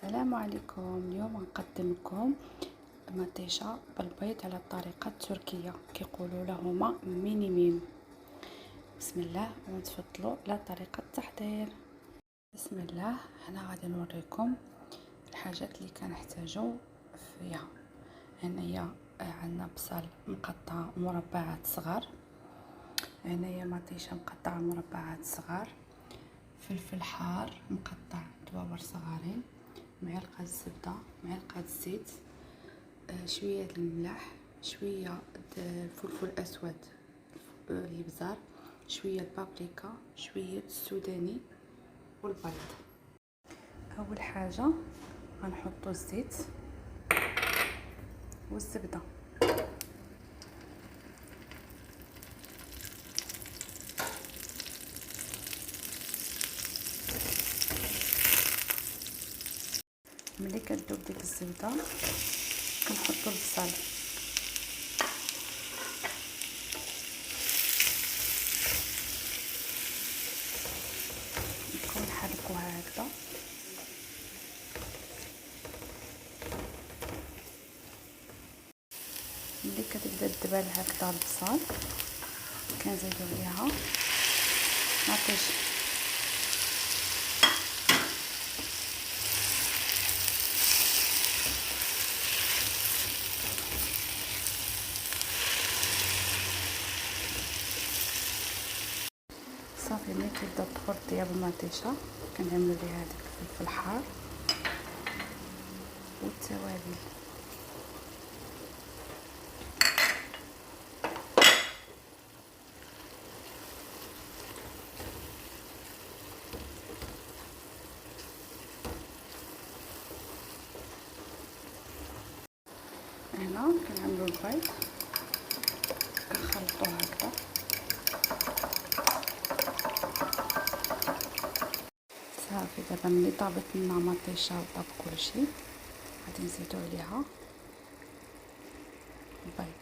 السلام عليكم. اليوم غنقدم لكم مطيشة بالبيض على الطريقة التركية، كيقولوا لهما ميني ميم. بسم الله ونتفضلوا على طريقة التحضير. بسم الله، هنا غادي نوريكم الحاجات اللي كنحتاجو فيها. هنايا عندنا بصل مقطع مربعات صغار، هنايا مطيشة مقطعة مربعات صغار، فلفل حار مقطع دوابر صغارين، معلقه الزبده، معلقه الزيت، شويه الملح، شويه الفلفل الاسود الابزار، شويه البابريكا، شويه السوداني والبيض. اول حاجه غنحطوا الزيت والزبده، ملي كتذوب ديك الزبده كنحطوا البصل، نحركوها هكذا. ملي كتبدا تدبل هكذا البصل كنزيدو عليها مطيشه، صافي. ملي كيبدا الطهور ديال المطيشه كنعملو ليها هذاك الفلفل الحار والتوابل. هنا كنعملو البيض كنخلطوه هكذا. صافي دابا ملي طابت لنا مطيشه وطاب كلشي غادي نزيدو عليها البيض.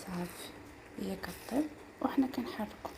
صافي هي كطيب وحنا كنحركو.